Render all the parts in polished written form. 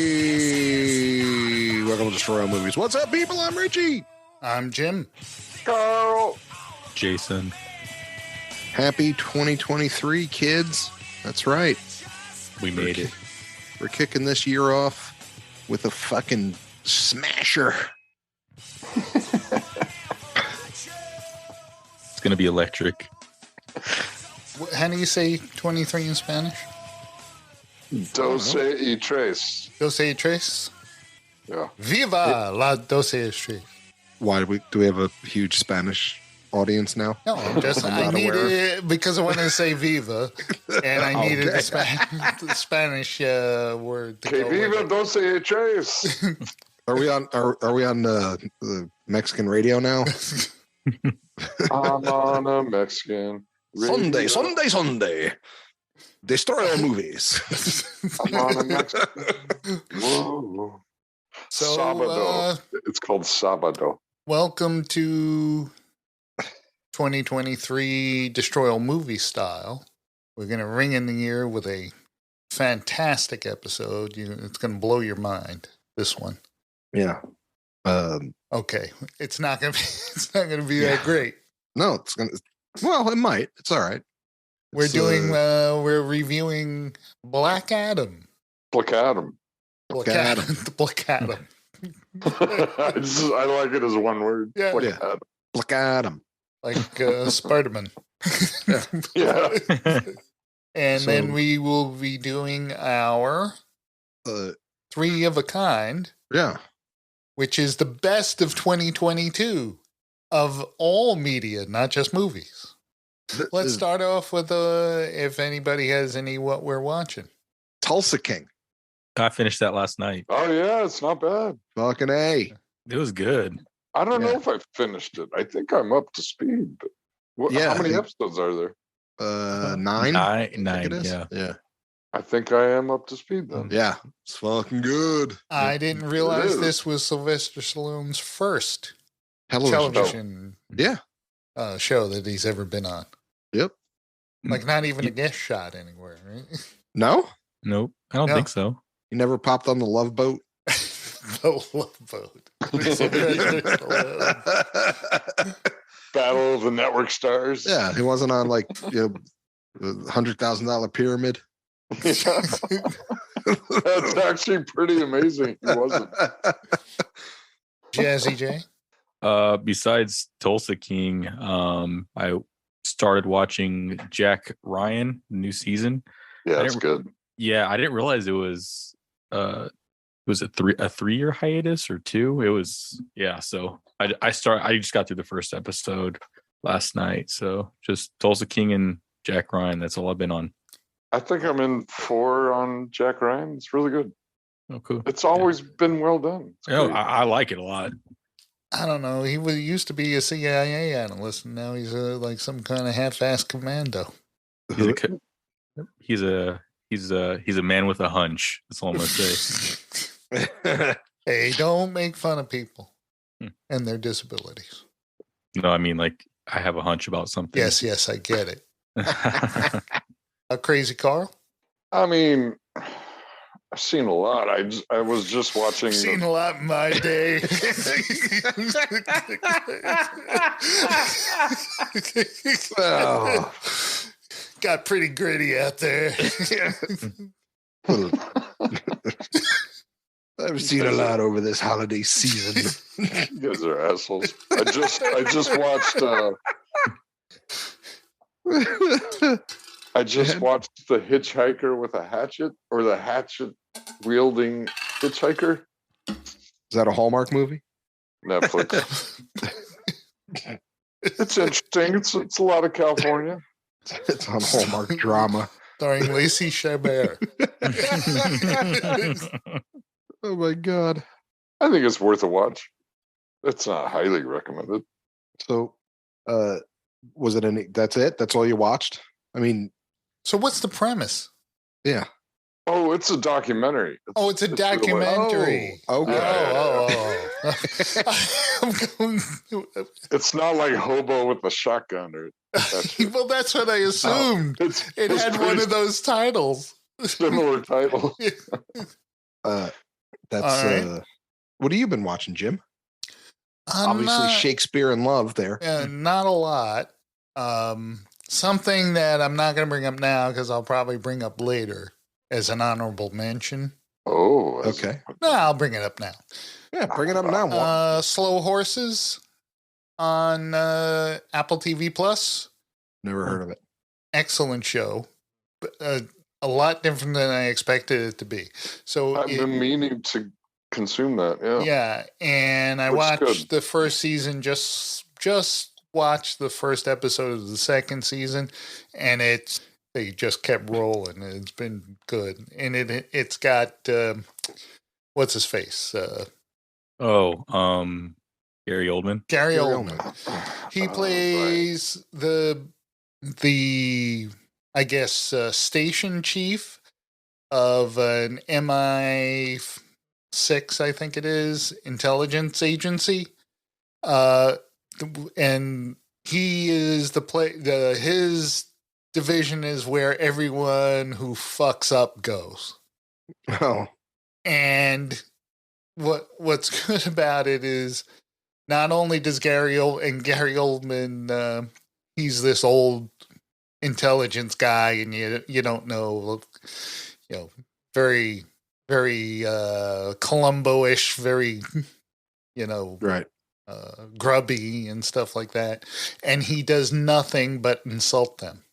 Hey, welcome to Destroy Movies. What's up, people? I'm Richie. I'm Jim. Carl. Jason. Happy 2023, kids. That's right. We made it. We're kicking this year off with a fucking smasher. It's going to be electric. How do you say 23 in Spanish? Doce y tres. Doce y tres? Yeah. Viva la doce y tres. Why do we have a huge Spanish audience now? No, I'm just, I'm I not needed aware. it because I wanted to say viva, and I needed Okay. the Spanish word to Que go with viva it. doce y tres. Are we on the Mexican radio now? I'm on a Mexican radio. Sunday. Destroy all movies. I'm on a Mexican. Whoa. So, Sabado. It's called Sabado. welcome to 2023 Destroy All Movie style. We're going to ring in the year with a fantastic episode. It's going to blow your mind, this one. Yeah. Okay, it's not going to be Yeah. that great. No, it's gonna. Well, it might. It's all right. We're It's, we're reviewing Black Adam. Black Adam. Black Adam. Adam. Black Adam. I like it as one word. Yeah. Black Yeah. Adam. Look at him. Like Spider-Man. Yeah. And So- then we will be doing our Three of a Kind, Yeah. which is the best of 2022 of all media, not just movies. Let's start off with if anybody has any what we're watching. Tulsa King. I finished that last night. Oh, yeah. It's not bad. Fucking A. It was good. I don't know Yeah. if I finished it. I think I'm up to speed. But Yeah, how many I- episodes are there? 9. I think Nine, it is. yeah. Yeah. I think I am up to speed then. Yeah. It's fucking good. I didn't realize is. this was Sylvester Stallone's first Television. television Yeah. show that he's ever been on. Yep. Like not even a guest shot anywhere, right? No? Nope. I don't No. think so. You never popped on the Love Boat? The Love Boat. Sylvester Stallone. Battle of the Network Stars. Yeah. He wasn't on like, $100,000 pyramid. That's actually pretty amazing. He wasn't. Jazzy J. Besides Tulsa King, I started watching Jack Ryan, the new season. Yeah, I it's didn't- good. Yeah, I didn't realize it was a 3-year hiatus or 2. It was, yeah. So I just got through the first episode last night. So just Tulsa King and Jack Ryan. That's all I've been on. I think I'm in 4 on Jack Ryan. It's really good. Oh, cool. It's always been well done. It's Oh, great. I like it a lot. I don't know. He used to be a CIA analyst, and now he's like some kind of half-assed commando. He's a man with a hunch. That's all I'm gonna say. Hey, don't make fun of people Hmm. and their disabilities. No, I mean like I have a hunch about something. Yes, I get it. A Crazy Carl? I mean, I've seen a lot. I was just watching. Seen a lot in my day. Oh. Got pretty gritty out there. I've seen a lot over this holiday season. You guys are assholes. I just watched. I just watched The Hitchhiker with a Hatchet, or the hatchet wielding hitchhiker. Is that a Hallmark movie? Netflix. It's interesting. It's a lot of California. It's on Hallmark drama. Starring Lacey Chabert. Oh my god. I think it's worth a watch. It's not highly recommended. So was it any that's it? That's all you watched? I mean, So what's the premise? yeah. Oh, it's a documentary. Oh, it's a really- documentary. Oh, okay. I'm going, It's not like Hobo with a Shotgun or that shit. well, that's what I assumed. It's It had one pretty- of those titles. Similar title. That's right. what have you been watching, Jim? I'm Obviously, not- Shakespeare in Love there. Not a lot. Something that I'm not going to bring up now because I'll probably bring up later as an honorable mention. Oh, Okay. No, I'll bring it up now. Yeah, bring it up now. Slow Horses on Apple TV Plus. Never heard of it. Excellent show. A lot different than I expected it to be. So I've been meaning to consume that. Yeah. Yeah, and I Looks watched good. the first season. Just watched the first episode of the second season, and they just kept rolling. It's been good, and it's got what's his face? Gary Oldman. Gary Gary Oldman. He Right. plays the I guess station chief of an MI6, I think it is, intelligence agency. And he is his division is where everyone who fucks up goes. Oh, And what's good about it is not only does Gary Oldman, he's this old intelligence guy, and you don't know, very, very Columbo-ish, very, right. grubby and stuff like that. And he does nothing but insult them.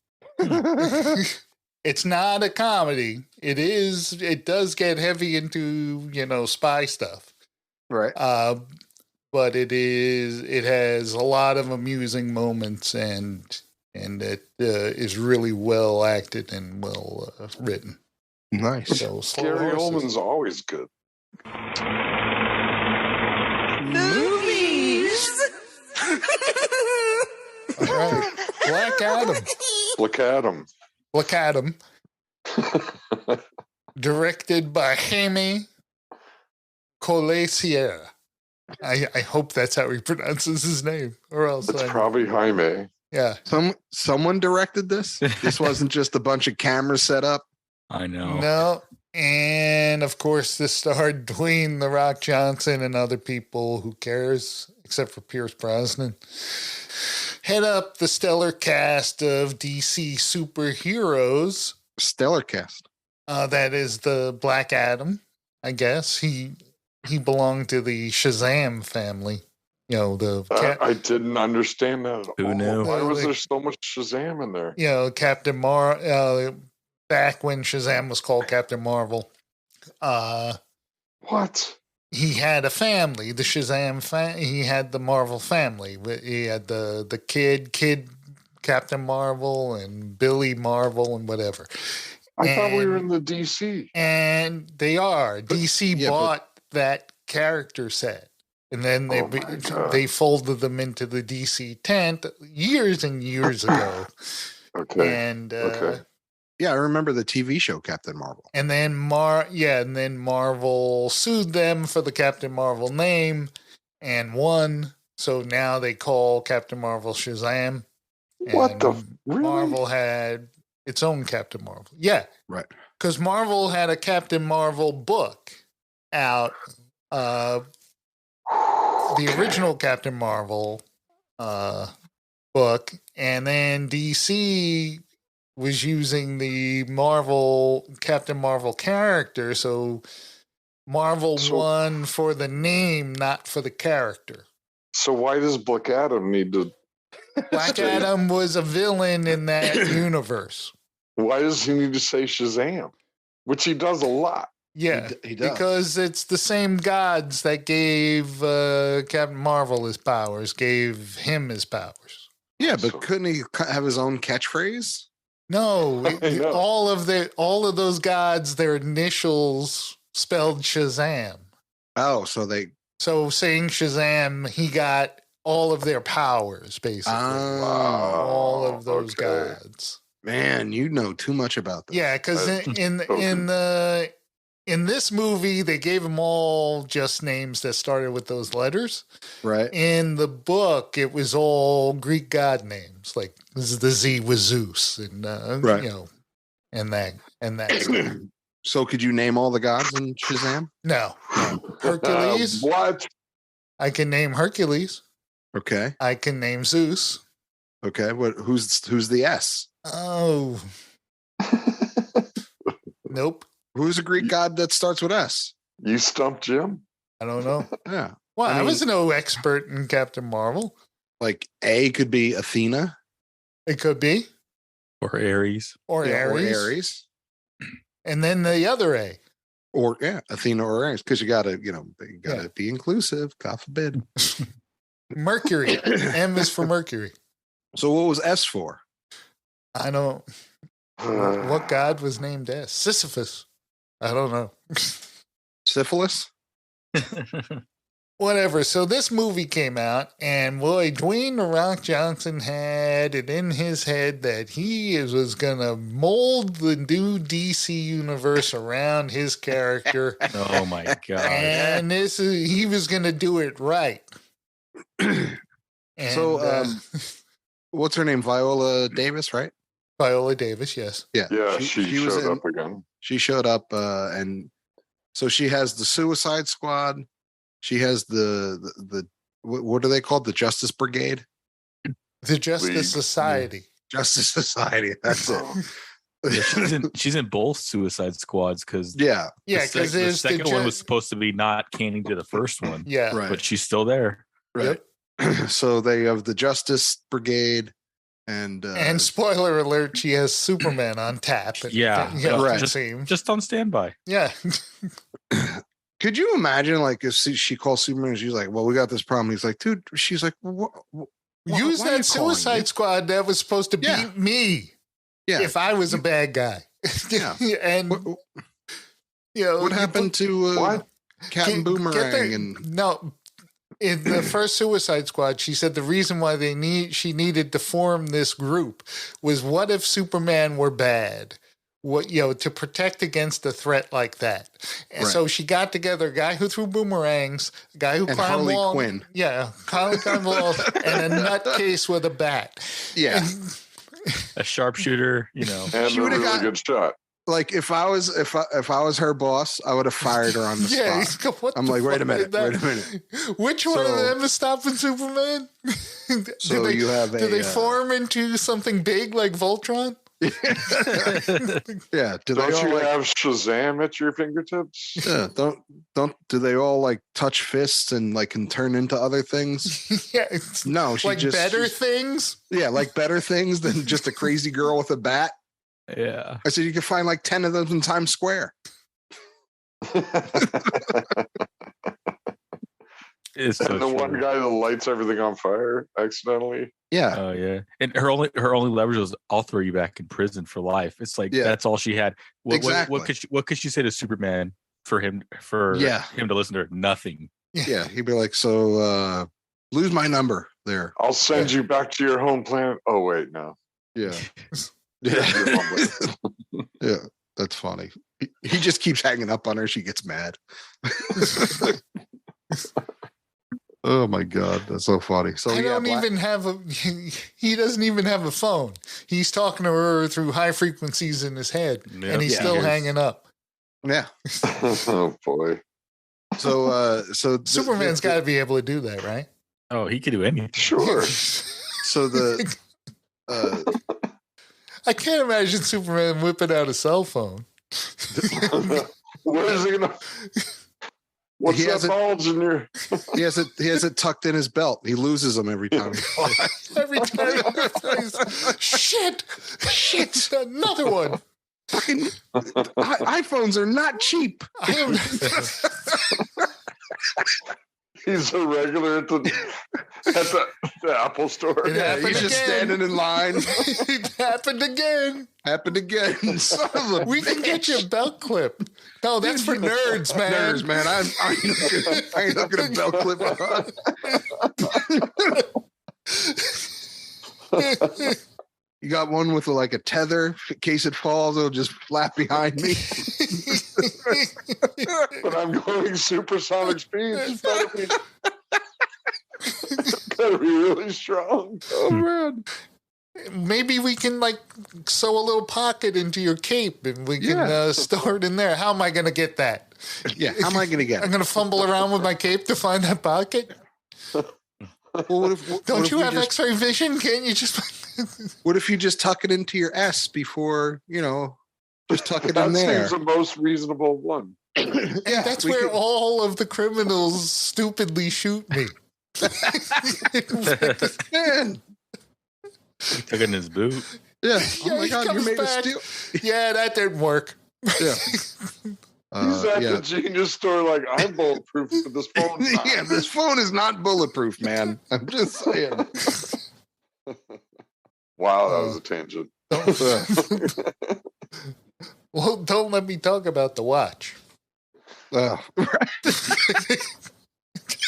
It's not a comedy. It does get heavy into, spy stuff. Right. But it has a lot of amusing moments, and it is really well acted and well written. Nice. So Slow Gary Horses. Oldman's always good. Movies. All right. Black Adam. Look at him. Black Adam. Directed by Jaime Collet-Sierra. I hope that's how he pronounces his name, or else It's probably Jaime. yeah. Someone directed this. This wasn't just a bunch of cameras set up. I know. No, and of course this starred Dwayne The Rock Johnson and other people. Who cares? Except for Pierce Brosnan. Head up the stellar cast of DC superheroes. Stellar cast. That is the Black Adam. I guess he belonged to the Shazam family. I didn't understand that at all. Who knew? Why was there so much Shazam in there? Captain back when Shazam was called Captain Marvel. What? He had a family, the Shazam he had the Marvel family. He had the kid Captain Marvel and Billy Marvel and whatever. I thought we were in the DC. And they are. DC yeah, bought that character set. And then they folded them into the DC tent years and years ago. Okay. And Okay. Yeah, I remember the TV show Captain Marvel. and then Marvel sued them for the Captain Marvel name and won. So now they call Captain Marvel Shazam. What the? And Really? Marvel had its own Captain Marvel. Yeah. Right. Because Marvel had a Captain Marvel book out. The original Captain Marvel book, and then DC was using the Captain Marvel character, so Marvel won for the name, not for the character. So why does Black Adam need to? Black Adam was a villain in that universe. Why does he need to say Shazam? Which he does a lot. Yeah, He does. because it's the same gods that gave Captain Marvel his powers, gave him his powers. Yeah, but So- couldn't he have his own catchphrase? No, I know. all of those gods, their initials spelled Shazam. Oh, so they. So saying Shazam, he got all of their powers, basically. All of those okay. gods. Man, you know too much about this. Yeah, because in this movie, they gave them all just names that started with those letters. Right. In the book, it was all Greek god names, like the Z was Zeus, and Right. and that. So could you name all the gods in Shazam? No. Hercules. What? I can name Hercules. Okay. I can name Zeus. Okay. Who's the S? Oh. Nope. Who's a Greek god that starts with S? You stumped Jim? I don't know. Yeah. Well, I mean, was no expert in Captain Marvel. Like A could be Athena. It could be. Or Ares. Or Yeah, Ares. Or Ares. And then the other A. Or Athena or Ares. Because you gotta be inclusive. God forbid. Mercury. M is for Mercury. So what was S for? I don't. What god was named S? Sisyphus. I don't know. Syphilis? Whatever. So this movie came out, and boy, Dwayne The Rock Johnson had it in his head that he was going to mold the new DC universe around his character. Oh my god! And he was going to do it right. And, So, what's her name? Viola Davis, right? Viola Davis, yes. Yeah, she was showed up again. She showed up, and so she has the Suicide Squad. She has the what are they called? The Justice Brigade? The Justice League. Society. Justice Society. That's it. Yeah, she's in both Suicide Squads because Yeah. Yeah, because the there's second one was supposed to be not canon to the first one, yeah. Right. but she's still there. Right. So they have the Justice Brigade and spoiler alert, she has Superman on tap. Yeah, right. Just on standby. Yeah. could you imagine like if she calls Superman and she's like, well, we got this problem. He's like, dude, she's like, what, Use why are you that calling Suicide me? Squad that was supposed to Yeah. beat me Yeah. if I was a bad guy. Yeah. And What, you know, what you happened to What? Captain Get Boomerang and no, in the first Suicide Squad, she said the reason why she needed to form this group was what if Superman were bad? What, to protect against a threat like that. And so she got together a guy who threw boomerangs, a guy who And climbed Harley walls. Quinn. Yeah, climbed walls, and a nutcase with a bat. yeah. A sharpshooter, And She a would've really got- good shot. Like if I was her boss, I would have fired her on the Yeah, spot. what I'm the like, wait a fuck minute, is that? wait a minute. Which one of So- them is stopping Superman? So you have do they a form into something big like Voltron? yeah. Do they Don't all you like, have Shazam at your fingertips? yeah, don't do they all like touch fists and like can turn into other things? Yeah, it's No, she like just better she's- things. Yeah, like better things than just a crazy girl with a bat. yeah. I said you can find like 10 of them in Times Square. It's so And the one true. guy that lights everything on fire accidentally. Yeah. Oh yeah, and her only leverage was I'll throw you back in prison for life. It's like Yeah. that's all she had. Exactly. What could she say to Superman for him Yeah. him to listen to her? Nothing. Yeah. He'd be like, so lose my number there. I'll send you back to your home planet. Oh wait, no. Yeah. Your Yeah. home planet. Yeah. That's funny. He just keeps hanging up on her. She gets mad. Oh my God. That's so funny. So I yeah, don't even have a. He doesn't even have a phone. He's talking to her through high frequencies in his head, Yep. and he's Yeah. still hanging up. yeah. Oh boy. So Superman's got to be able to do that, right? Oh, he could do anything. Sure. so the I can't imagine Superman whipping out a cell phone. Where is he gonna? What's He that has it- bulge in your? he has it tucked in his belt. He loses them every time. Every time, shit, another one. Fucking iPhones are not cheap. I am, He's a regular at the Apple store. It Yeah, happened he's just again. standing in line. it happened again. Happened again. Son of a We can get you a belt clip. No, that's for nerds, man. Nerds, man. I ain't looking at belt clip on. You got one with like a tether. In case it falls, it'll just flap behind me. But I'm going supersonic speeds. It's gotta be really strong. Oh man. Maybe we can like sew a little pocket into your cape and we can store it in there. How am I going to get that? Yeah, how am I going to get I'm it? going to fumble around with my cape to find that pocket. Well, Don't you have X-ray vision? Can't you just? What if you just tuck it into your S before, just tuck it in That there? seems the most reasonable one. Yeah, That's where all of the criminals stupidly shoot me. Man. He took it in his boot. Yeah. Yeah, Oh my he God, you comes made a back. steal. Yeah, that didn't work. Yeah. He's at the Genius store like, I'm bulletproof, but this phone's not. Yeah, this phone is not bulletproof, man. I'm just saying. Wow, that was a tangent. Well, don't let me talk about the watch. Right.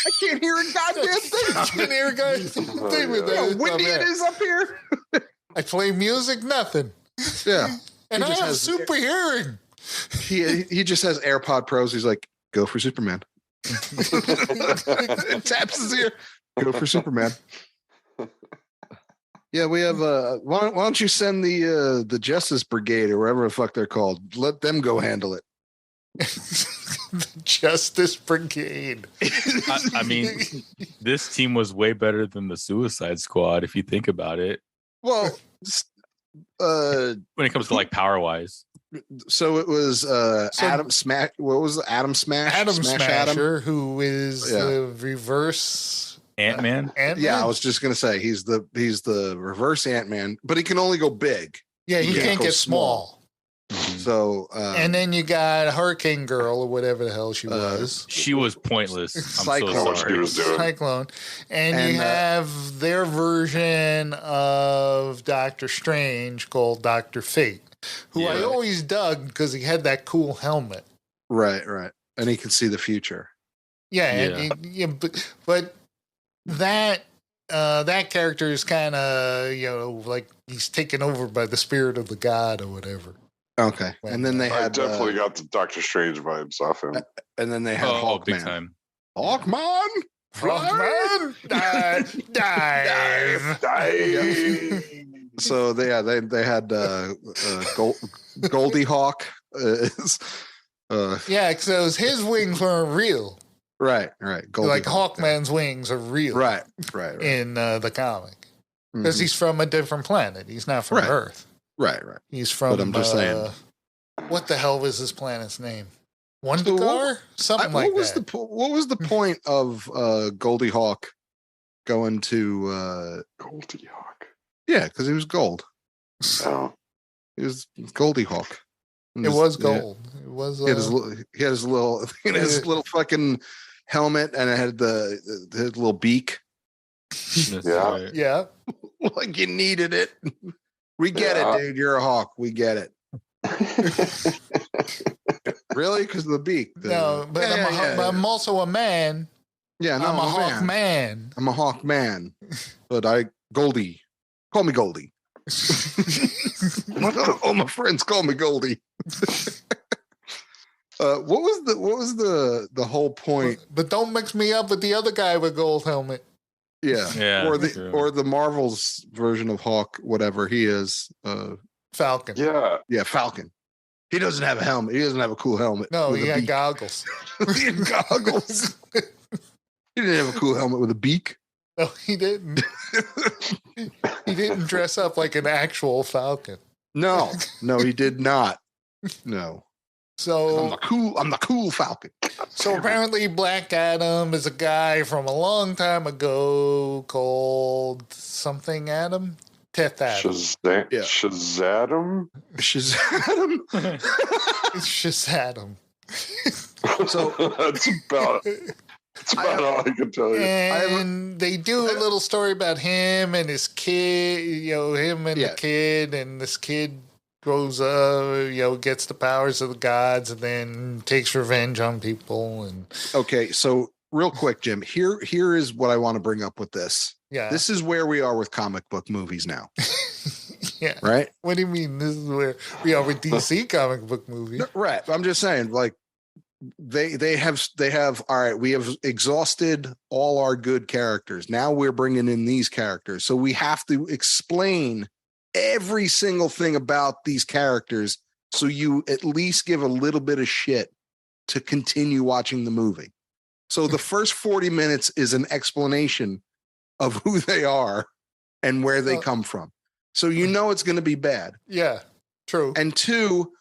I can't hear a goddamn thing. I can't hear a goddamn thing with that. Windy it is up here. I play music, nothing. Yeah. And He I just have has- super hearing. He just has AirPod Pros. He's like, go for Superman. Taps his ear. Go for Superman. Yeah, we have. Why don't you send the Justice Brigade or whatever the fuck they're called? Let them go handle it. The Justice Brigade. I mean, this team was way better than the Suicide Squad if you think about it. Well, When it comes to like power wise, so it was Adam Smash. What was it? Adam Smash? Adam Smash Smasher, who is Yeah. the reverse Ant-Man. Ant-Man? Yeah, I was just gonna say he's the reverse Ant-Man, but he can only go big. Yeah, he Yeah. can't Go get small. So And then you got Hurricane Girl or whatever the hell she was. She was pointless. I'm Cyclone. so What she sorry. was doing. Cyclone. And And, you have their version of Doctor Strange called Doctor Fate, who I Yeah. always dug because he had that cool helmet. right, and he can see the future. Yeah, Yeah. but that that character is kind of like he's taken over by the spirit of the god or whatever. Okay, and then they I had definitely got the Doctor Strange vibes off him. and then they had Oh, big Hawkman. time. Hawkman, Hawkman, dive. So they had Goldie Hawk. Yeah, because his wings weren't real. Right. Goldie Like Hawk. Hawkman's wings are real. Right. In the comic, because Mhm. he's from a different planet. He's not from Right. Earth. Right. He's from. But I'm just saying. What the hell was this planet's name? So Wondergar? Something like what was that. what was the point of Goldie Hawk going to? Goldie Hawk. Yeah, because he was gold. Oh. He was Goldie Hawk. It was gold. It was. He had his little his little fucking helmet, and it had his little beak. That's Yeah. right. Yeah. Like you needed it. We get Yeah. it, dude. You're a hawk. We get it. Really? Because of the beak. No, but I'm also a man. Yeah, no, I'm a man. hawk man. I'm a hawk man. But Goldie. Call me Goldie. All my friends call me Goldie. What was the whole point? But don't mix me up with the other guy with gold helmet. Yeah. Yeah, Or true. the Marvel's version of Hawk, whatever he is. Falcon. Yeah. Falcon. He doesn't have a helmet. He doesn't have a cool helmet. No, with he a had beak. goggles. He had goggles. He didn't have a cool helmet with a beak. No, he didn't. He didn't dress up like an actual Falcon. No, he did not. No. I'm the cool Falcon. So apparently Black Adam is a guy from a long time ago called something Adam? Teth Adam. Yeah. Shazadam? Shazam. It's Shazadam. So that's about all I can tell you. And they do a little story about him and his kid, him and Yeah. the kid, and this kid grows up, gets the powers of the gods and then takes revenge on people. And Okay, so real quick, Jim, here is what I want to bring up with this. yeah. This is where we are with comic book movies now, Yeah. right? What do you mean? This is where we are with DC comic book movies. Right. I'm just saying, like, they have all right, we have exhausted all our good characters. Now we're bringing in these characters. So we have to explain every single thing about these characters so you at least give a little bit of shit to continue watching the movie. So the first 40 minutes is an explanation of who they are and where they come from. So you know it's going to be bad. Yeah, true. And two,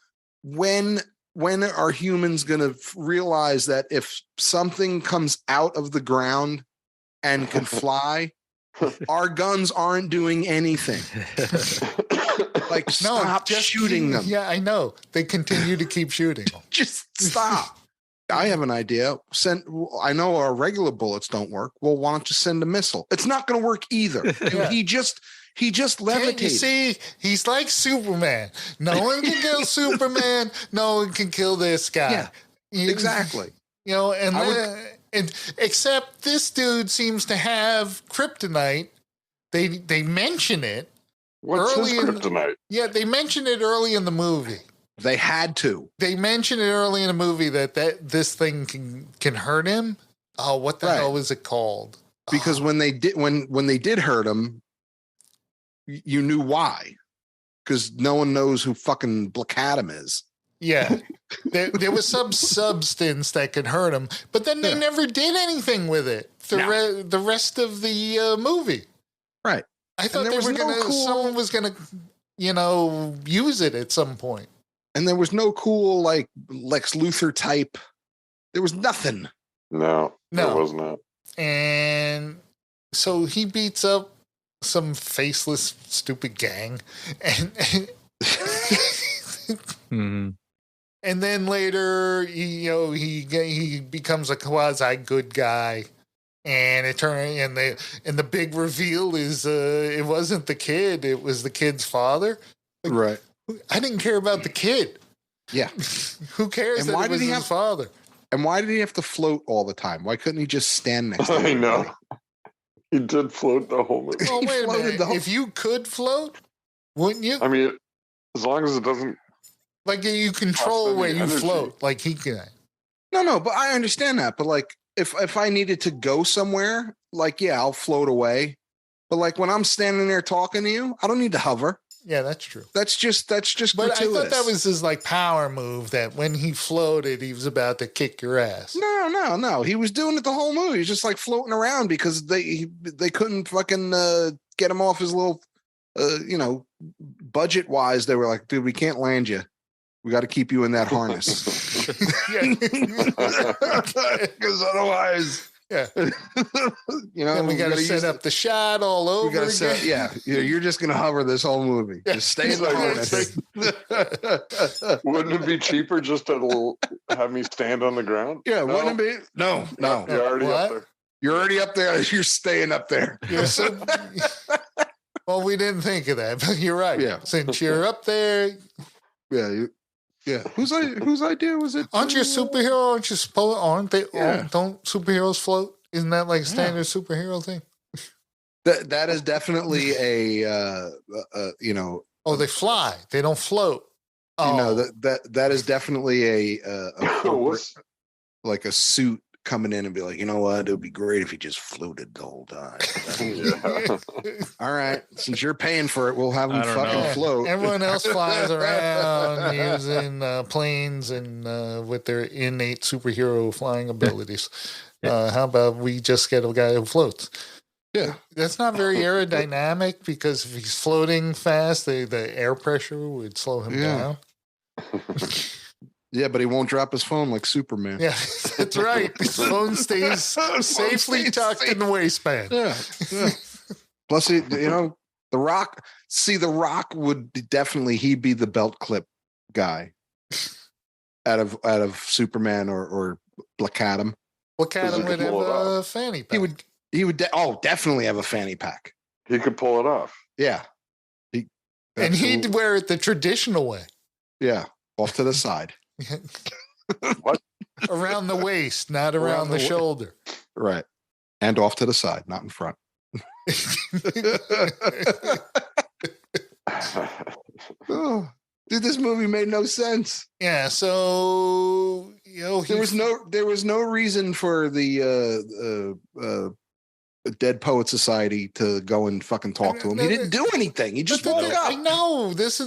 when are humans going to realize that if something comes out of the ground and can fly, our guns aren't doing anything? Like, stop shooting them. Yeah, I know. They continue to keep shooting. Just stop. I have an idea. I know our regular bullets don't work. Well, why don't you send a missile? It's not going to work either. Yeah. He just levitated. You see, he's like Superman. No one can kill Superman. No one can kill this guy. Yeah, exactly. You know, and except this dude seems to have kryptonite. They mention it. What's his kryptonite? They mention it early in the movie. They had to. They mentioned it early in the movie that this thing can hurt him. Oh, what the hell is it called? Because when they did hurt him, you knew why. Because no one knows who fucking Black Adam is. Yeah, there was some substance that could hurt him, but then they never did anything with it. The rest of the movie, right? I thought someone was gonna, use it at some point. And there was no cool like Lex Luthor type. There was nothing. No, there was not. And so he beats up some faceless, stupid gang, and mm-hmm. And then later, he becomes a quasi good guy, and the big reveal is it wasn't the kid, it was the kid's father. Like, right. I didn't care about the kid. Yeah. Who cares? And why did he have his father? And why did he have to float all the time? Why couldn't he just stand next to him? I know. He did float the whole movie. Oh, wait a minute. If you could float, wouldn't you? I mean, as long as it doesn't. Like you control where you float, like he can. No, but I understand that. But like, if I needed to go somewhere, like, yeah, I'll float away. But like when I'm standing there talking to you, I don't need to hover. Yeah, that's true. That's just. But gratuitous. I thought that was his like power move. That when he floated, he was about to kick your ass. No. He was doing it the whole movie. He was just like floating around because they couldn't fucking get him off his little, budget wise. They were like, dude, we can't land you. We got to keep you in that harness. Because otherwise, then we got to set up the shot all over again. You're just going to hover this whole movie. Just stay in the harness. Wouldn't it be cheaper just to have me stand on the ground? Yeah, wouldn't it be? No. You're already up there. You're already up there. You're staying up there. Well, we didn't think of that, but you're right. Yeah. Since you're up there. Yeah. Whose idea was it? Aren't you a superhero? Aren't they? Yeah. Don't superheroes float? Isn't that like a standard superhero thing? That is definitely a Oh, they fly. They don't float. Oh. That is definitely like a suit coming in and be like, you know what? It would be great if he just floated the whole time. All right. Since you're paying for it, we'll have him fucking float. Everyone else flies around using planes and with their innate superhero flying abilities. How about we just get a guy who floats? Yeah. That's not very aerodynamic because if he's floating fast, the air pressure would slow him down. Yeah, but he won't drop his phone like Superman. Yeah, that's right. His phone stays safely tucked in the waistband. Yeah. Plus, The Rock. See, The Rock would definitely he'd be the belt clip guy out of Superman or Black Adam. Black Adam would have a fanny pack. He would definitely have a fanny pack. He could pull it off. Yeah. And he'd wear it the traditional way. Yeah, off to the side. What? Around the waist, not around the shoulder. Right. And off to the side, not in front. Oh, dude, this movie made no sense. Yeah, so there was no reason for the Dead Poet Society to go and fucking talk to him. He didn't do anything. He just woke I up. know that's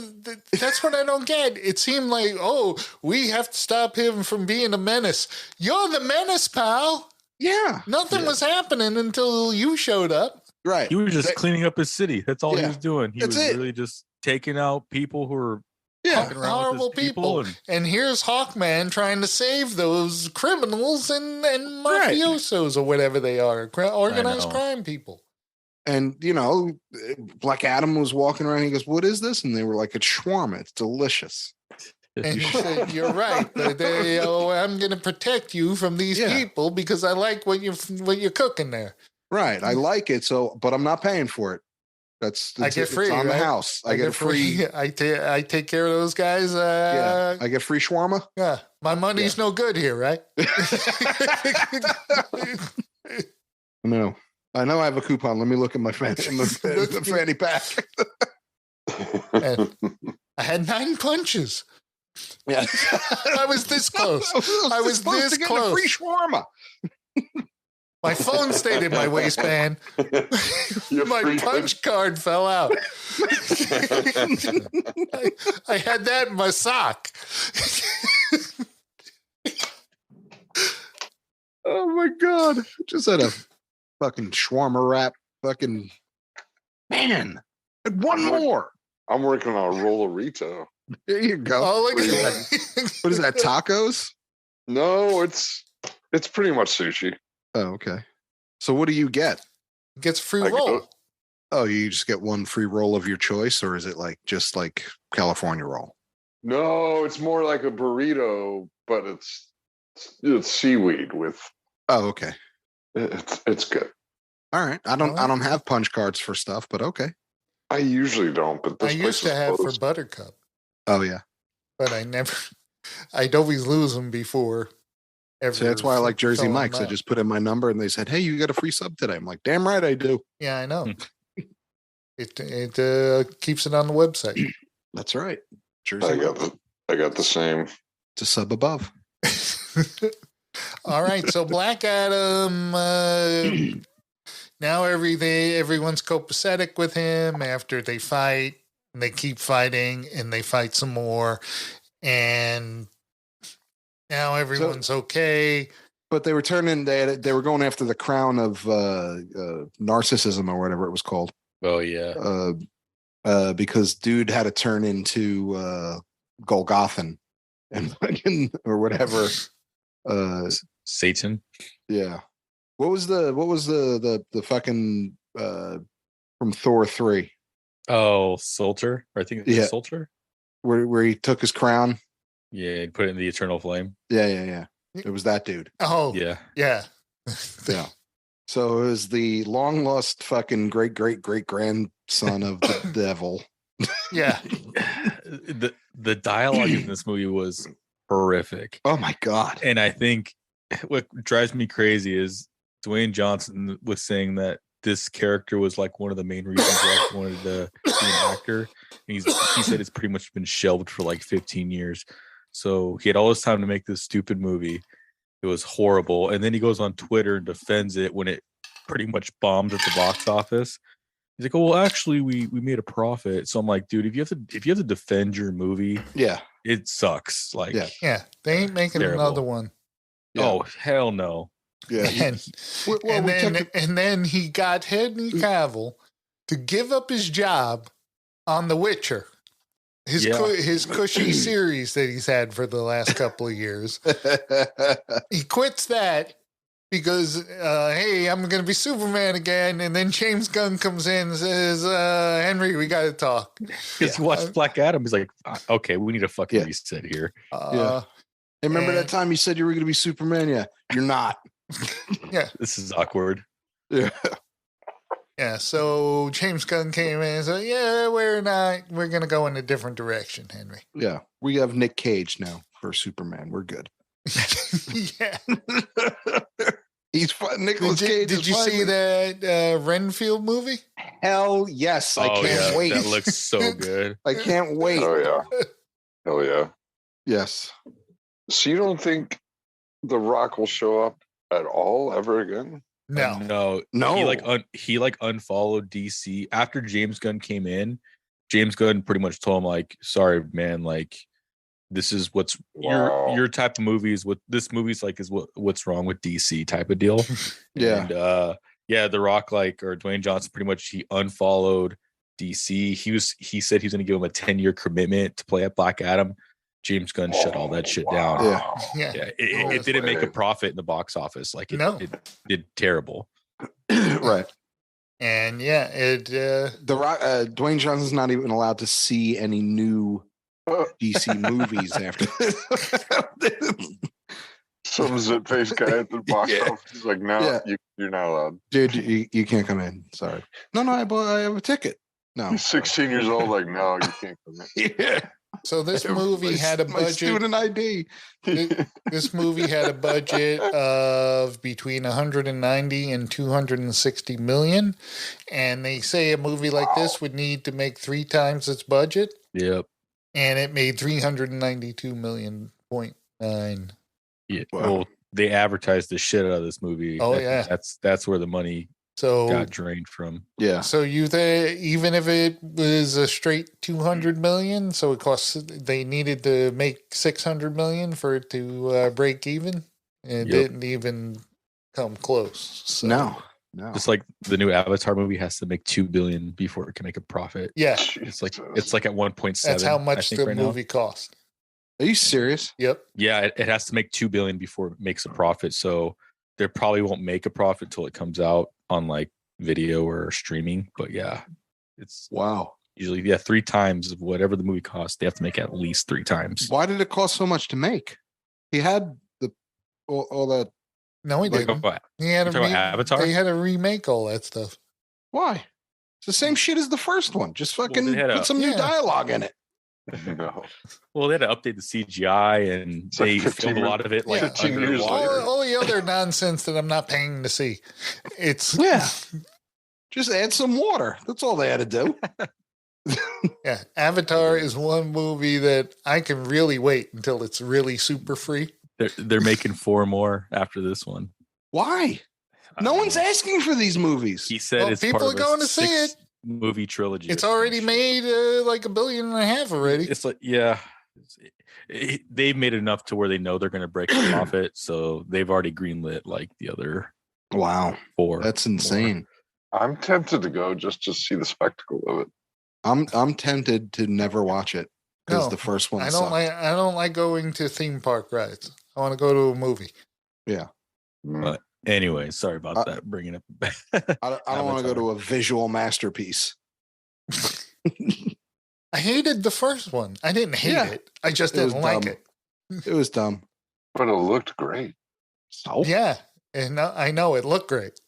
what I don't get. It seemed like, oh, we have to stop him from being a menace. You're the menace, pal. Yeah. Nothing was happening until you showed up. Right. He was just cleaning up his city. That's all he Yeah. was doing. He That's was it. really just taking out people who were Yeah. fucking around Horrible with his people. And here's Hawkman trying to save those criminals and Right. mafiosos or whatever they are, organized know. crime people. And, Black Adam was walking around. He goes, "What is this?" And they were like, "It's shawarma. It's delicious." And he said, "You're right. But I'm going to protect you from these Yeah. people because I like what you're cooking there. Right. I like it. But I'm not paying for it. I get free, It's on right? the house. I get a free. I take care of those guys. Yeah. I get free shawarma. Yeah, my money's no good here, right? No. I know I have a coupon. Let me look at my fanny pack. And I had 9 punches. Yeah. I was this close. I was supposed this to get close. a free shawarma. My phone stayed in my waistband. My punch card fell out. I had that in my sock. Oh my god! Just had a fucking shawarma wrap. Fucking man, and one more. I'm working on a Rollerito. There you go. Oh, look at that. What is that? Tacos? No, it's pretty much sushi. Oh, okay. So what do you get? Gets free I roll. go- Oh, you just get one free roll of your choice, or is it just like California roll? No, it's more like a burrito, but it's seaweed with. Oh, okay. It's good. All right. I don't have punch cards for stuff, but okay. I usually don't, but I this used to place is have for closed. Buttercup, Oh yeah. but I'd always lose them before. So that's why I like Jersey filling Mike's. them I out. just put in my number and they said, "Hey, you got a free sub today." I'm like, "Damn right I do." Yeah, I know. It keeps it on the website. That's right. Jersey Mike's. I got the same. It's a sub above. All right, so Black Adam. Now everyone's copacetic with him after they fight. And they keep fighting, and they fight some more, and now everyone's okay. But they were turning. They were going after the crown of narcissism or whatever it was called. Oh yeah. Because dude had to turn into Golgothan and fucking or whatever. Satan. Yeah. What was the fucking from Thor 3 Oh, Sulter. Or I think it's Yeah. Sulter. where he took his crown? Yeah, and put it in the eternal flame. Yeah. It was that dude. Oh, Yeah. yeah. Yeah. So it was the long lost fucking great grandson of the devil. Yeah. The dialogue in this movie was horrific. Oh my god. And I think what drives me crazy is Dwayne Johnson was saying that this character was like one of the main reasons why he wanted to be an actor. And he said it's pretty much been shelved for like 15 years. So he had all this time to make this stupid movie. It was horrible. And then he goes on Twitter and defends it when it pretty much bombed at the box office. He's like, "Oh, well, actually, we made a profit." So I'm like, dude, if you have to defend your movie, Yeah. it sucks. Like, Yeah. Yeah. They ain't making Terrible. another one. oh hell no. Yeah. And, Well, and we then took and then he got Henry Cavill to give up his job on The Witcher. His cushy series that he's had for the last couple of years. He quits that because hey, I'm going to be Superman again, and then James Gunn comes in and says, "Henry, we got to talk." Because he watched Black Adam. He's like, okay, we need a fucking Yeah. reset here. Yeah. Hey, remember that time you said you were going to be Superman? Yeah, you're not. This is awkward. Yeah. Yeah, so James Gunn came in and said, "Yeah, we're going to go in a different direction, Henry." Yeah. We have Nick Cage now for Superman. We're good. Yeah. He's fun. Nicholas Cage. Did you see that Renfield movie? Hell yes. I can't wait. That looks so good. I can't wait. Oh yeah. Hell yeah. Yes. So you don't think The Rock will show up at all ever again? No. He like unfollowed DC after James Gunn came in. James Gunn pretty much told him like, sorry, man, like this is what's your type of movies. What this movie's like is what's wrong with DC type of deal. Yeah. And The Rock or Dwayne Johnson pretty much he unfollowed DC. He said he was gonna give him a 10-year commitment to play at Black Adam. James Gunn shut all that shit down. Yeah. It didn't make a profit in the box office. Like it did terrible. Right. And Dwayne Johnson's not even allowed to see any new DC movies after this. Some zit face guy at the box office is like, no, you're not allowed. Dude, you can't come in. Sorry. No, I have a ticket. No. He's 16 years old, like, no, you can't come in. Yeah. So this movie had a budget. Student ID. This movie had a budget of between 190 and 260 million, and they say a movie like this would need to make 3 times its budget. Yep. And it made 392 million point nine. Yeah. Wow. Well, they advertised the shit out of this movie. Oh, that's where the money got drained from. Yeah. So even if it was a straight 200 million, so they needed to make 600 million for it to break even. It didn't even come close. So. No. Just like the new Avatar movie has to make 2 billion before it can make a profit. Yeah. It's like at 1.7. That's how much the movie cost. Are you serious? Yep. Yeah, it has to make 2 billion before it makes a profit. So they probably won't make a profit till it comes out on like video or streaming. But yeah, it's usually 3 times of whatever the movie costs. They have to make at least 3 times. Why did it cost so much to make? He had all that. No, he didn't. He had Avatar. They had to remake all that stuff. Why? It's the same shit as the first one. Just fucking put some new dialogue in it. No. Well, they had to update the CGI and they filmed a lot of it like underwater. All the other nonsense that I'm not paying to see. It's just add some water. That's all they had to do. Yeah, Avatar is one movie that I can really wait until it's really super free. They're making 4 more after this one. Why? No one's asking for these movies. He said it's people part are of going to see it. Movie trilogy. It's already made like $1.5 billion already. It's like they've made enough to where they know they're going to break a profit, so they've already greenlit like the other. Wow, 4. That's insane. I'm tempted to go just to see the spectacle of it. I'm tempted to never watch it because the first one. I don't like going to theme park rides. I want to go to a movie. Yeah. But anyway, sorry about that. Bringing it back. I don't want to go to a visual masterpiece. I hated the first one. I didn't hate it. I just didn't like it. It was dumb. But it looked great. So? Yeah. And I know it looked great.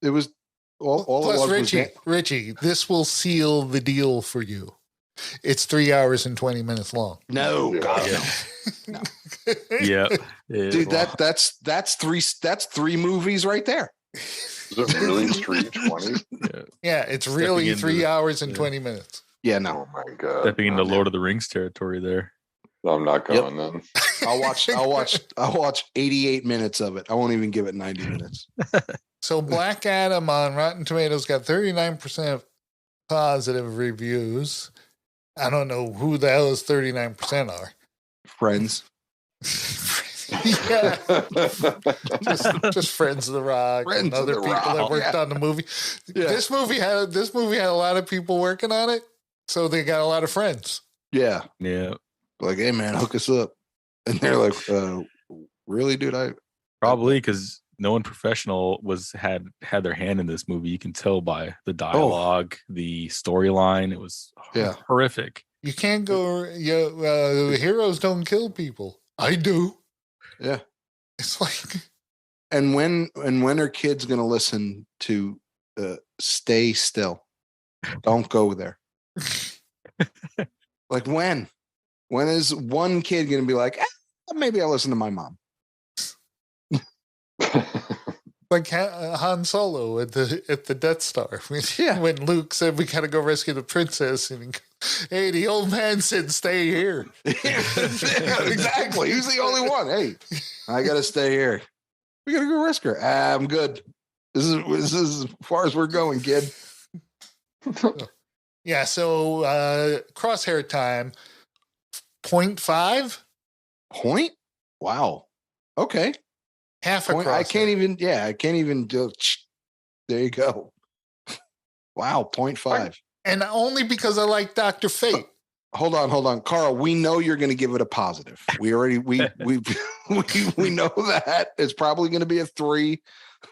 It was all Plus, it was Richie, this will seal the deal for you. It's 3 hours and 20 minutes long. No, God, no. Yeah, dude, that's 3 movies right there. Is it really 3:20? Yeah, it's really 3 hours and 20 minutes. Yeah, no. Oh my God. Stepping into Lord of the Rings territory there. No, I'm not going then. I'll watch 88 minutes of it. I won't even give it 90 minutes. So Black Adam on Rotten Tomatoes got 39% positive reviews. I don't know who the hell those 39% are. Friends. Yeah. just friends of the Rock Friends and other people that worked on the movie. Yeah. This movie had a lot of people working on it, so they got a lot of friends. Yeah. Yeah. Like, hey man, hook us up. And they're like, really, dude? Probably because no one professional had their hand in this movie. You can tell by the dialogue, the storyline. It was horrific. You can't go. Heroes don't kill people. I do. Yeah. It's like. And when are kids gonna listen to "Stay Still"? Don't go there. Like when? When is one kid gonna be like, maybe I'll listen to my mom? Like Han Solo at the Death Star. When Luke said we gotta go rescue the princess, and he goes, hey, the old man said stay here. Exactly. He's the only one. Hey, I gotta stay here. We gotta go rescue her. I'm good. This is as far as we're going, kid. Yeah, so Crosshair time, 0.5? Point? Wow. Okay. Half a Point. Crosshair. I can't even do. There you go. Wow. 0.5. And only because I like Dr. Fate. Hold on, Carl. We know you're going to give it a positive. We know that it's probably going to be a 3.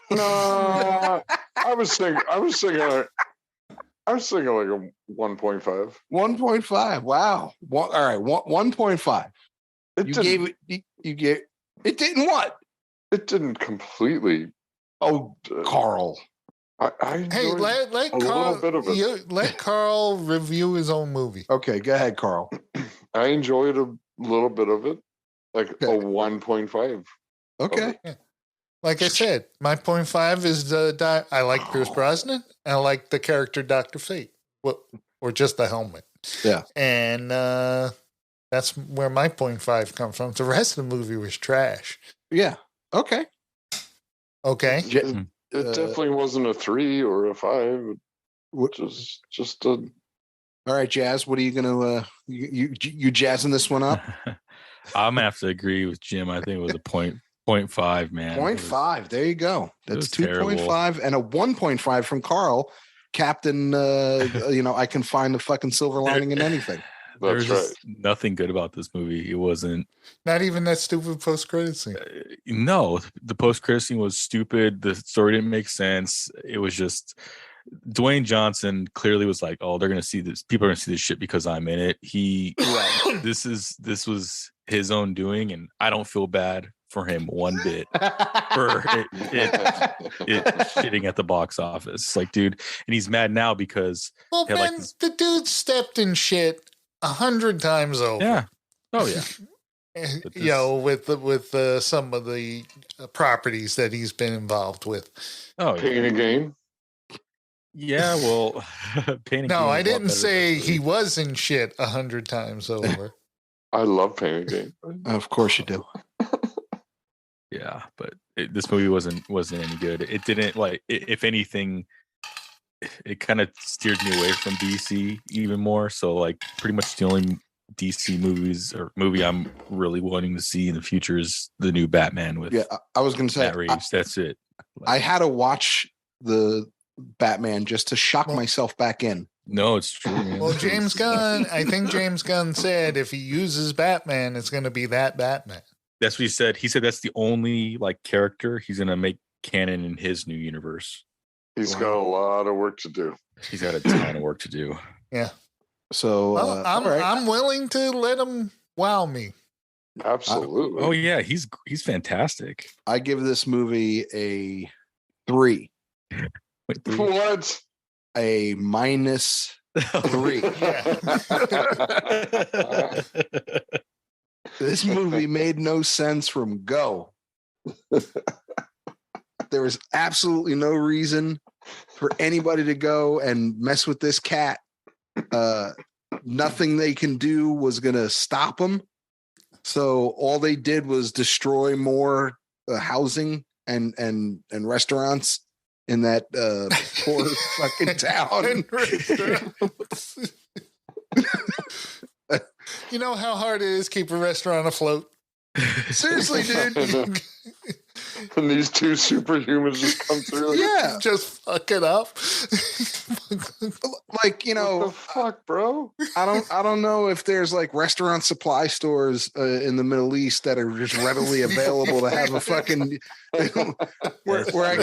No, I was thinking like a 1.5. 1.5. Wow. All right. 1.5. You gave it didn't what? It didn't completely. Oh, Carl. I Hey, enjoyed let a Carl little bit of it. let Carl review his own movie. Okay, go ahead, Carl. I enjoyed a little bit of it, like a 1.5. Okay. Like I said, my 0.5 is I like Pierce Brosnan. And I like the character Dr. Fate, or just the helmet. Yeah. And that's where my 0.5 comes from. The rest of the movie was trash. Yeah. Okay. Okay. It definitely wasn't a 3 or a 5. What, Just a. all right, Jazz. What are you gonna you jazzing this one up? I'm gonna have to agree with Jim. I think it was a 0.5, man. 0.5. There you go. That's was terrible. 2.5 and a 1.5 from Carl. Captain, I can find the fucking silver lining in anything. There was That's just nothing good about this movie. It wasn't. Not even that stupid post-credit scene. No, the post-credit scene was stupid. The story didn't make sense. It was just Dwayne Johnson clearly was like, "Oh, they're gonna see this. People are gonna see this shit because I'm in it." This was his own doing, and I don't feel bad for him one bit for it shitting at the box office. Like, dude, and he's mad now because Well, man, the dude stepped in shit 100 times over. Yeah. Oh yeah. With some of the properties that he's been involved with. Oh, Pain and Gain. Yeah, well, Pain and No, Gain I is a lot didn't better say than he was in shit 100 times over. I love Pain and Gain. Of course you do. Yeah, but this movie wasn't any good. It didn't if anything, it kind of steered me away from DC even more. So like pretty much the only DC movie I'm really wanting to see in the future is the new Batman with I was going to say Matt Reeves. That's it. I had to watch the Batman just to shock myself back in. No, it's true. Man. Well, I think James Gunn said if he uses Batman, it's going to be that Batman. That's what he said. He said that's the only character he's going to make canon in his new universe. He's got a lot of work to do. He's got a ton of work to do. Yeah. So I'm willing to let him wow me. Absolutely. Oh yeah, he's fantastic. I give this movie a 3. Wait, 3? What? A -3. This movie made no sense from go. There was absolutely no reason for anybody to go and mess with this cat. Nothing they can do was going to stop them. So all they did was destroy more housing and restaurants in that poor fucking town. You know how hard it is to keep a restaurant afloat? Seriously, dude. And these two superhumans just come through. Yeah. Just fuck it up. What the fuck, bro? I don't know if there's restaurant supply stores in the Middle East that are just readily available to have a fucking where I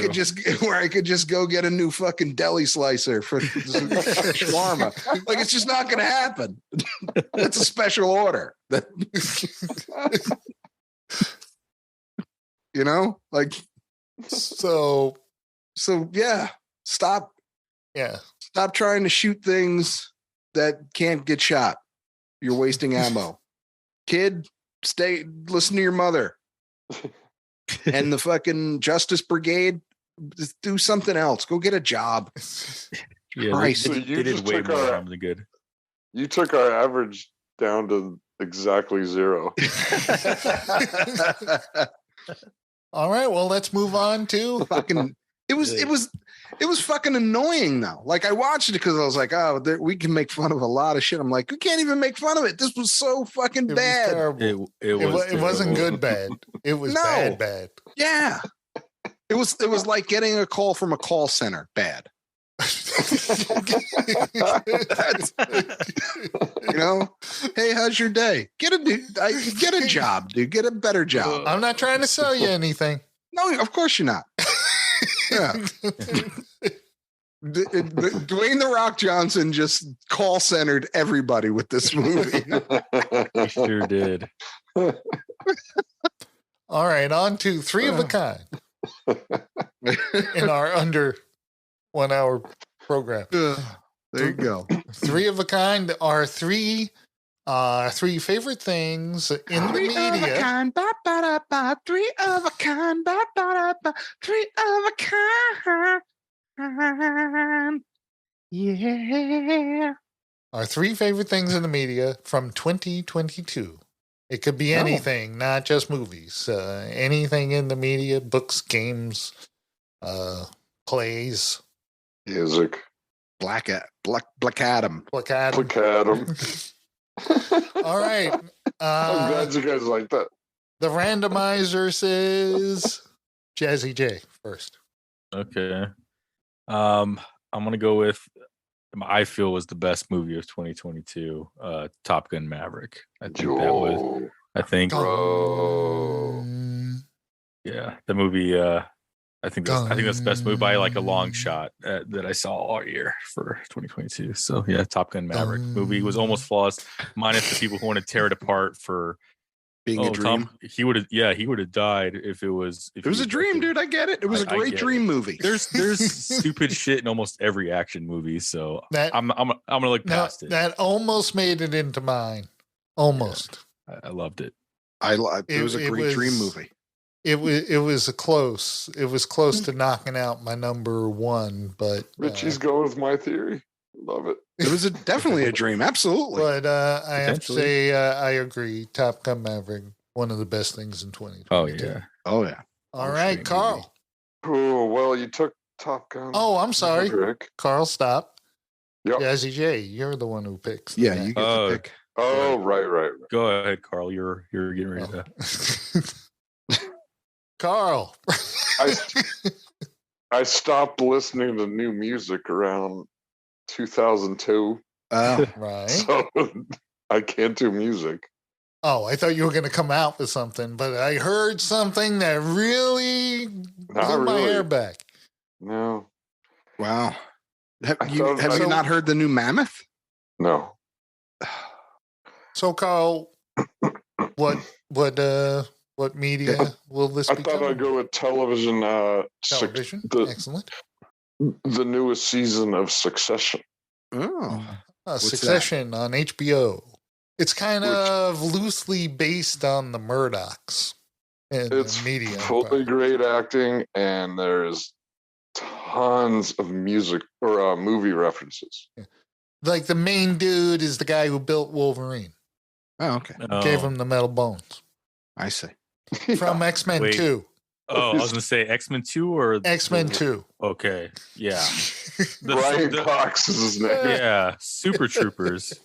could just go get a new fucking deli slicer for shawarma. It's just not going to happen. That's a special order. So yeah, stop trying to shoot things that can't get shot. You're wasting ammo. Kid, listen to your mother. And the fucking Justice Brigade, just do something else. Go get a job. Yeah, Christ. they did way more harm than good. You took our average down to exactly 0. All right, well, let's move on to fucking It was fucking annoying though. Like I watched it because I was like, oh, we can make fun of a lot of shit. I'm like, we can't even make fun of it. This was so fucking bad. It wasn't good bad. It was bad. Yeah. It was like getting a call from a call center. Bad. You know, hey, how's your day? Get a job, dude. Get a better job. I'm not trying to sell you anything. No, of course you're not. Yeah. Dwayne the Rock Johnson just call centered everybody with this movie. He sure did. All right, on to Three of a Kind in our under 1 hour program. There you go. Three of a Kind are three favorite things in the media. Three of a kind, ba, ba, da, ba. Three of a kind, ba, ba, da, ba. Three of a kind. Yeah. Our three favorite things in the media from 2022. It could be anything, not just movies. Anything in the media, books, games, plays. Music. Black Adam. Black Adam. Black Adam. All right. I'm glad you guys like that. The randomizer says Jazzy J first. Okay. I'm gonna go with I feel was the best movie of 2022, Top Gun Maverick. I think that was Bro. yeah, the movie I think that's the best movie by like a long shot that I saw all year for 2022. So yeah, Top Gun Maverick movie was almost flawless, minus the people who want to tear it apart for being a dream. He would have died if it was. It was a dream, dude. I get it. It was a great dream movie. There's stupid shit in almost every action movie, so I'm gonna look past it. That almost made it into mine. Almost. Yeah, I loved it. It was a great dream movie. It was close to knocking out my number one, but Richie's going with my theory. Love it. It was definitely a dream, absolutely. But I have to say, I agree. Top Gun Maverick, one of the best things in 2022. Oh yeah. All right, Carl. Oh well, you took Top Gun. Oh, I'm sorry, Maverick. Carl. Stop. Yep. Jazzy J, you're the one who picks. Yeah, you get to pick. Oh, right. Go ahead, Carl. You're getting ready to. Carl. I stopped listening to new music around 2002. Right. So I can't do music. Oh, I thought you were going to come out with something, but I heard something that really blew my hair back. No. Wow. Have you not heard the new Mammoth? No. So, Carl, what media will this be? I thought I'd go with television. Television? Excellent. The newest season of Succession. Oh. Succession on HBO. It's kind of loosely based on the Murdochs. It's media. Fully great acting, and there's tons of music or movie references. Yeah. Like the main dude is the guy who built Wolverine. Oh, okay. Gave him the metal bones. I see. From X-Men 2. Oh, I was gonna say X-Men 2 or X-Men 2. Okay, yeah. Brian Cox is his name. Yeah, Super Troopers.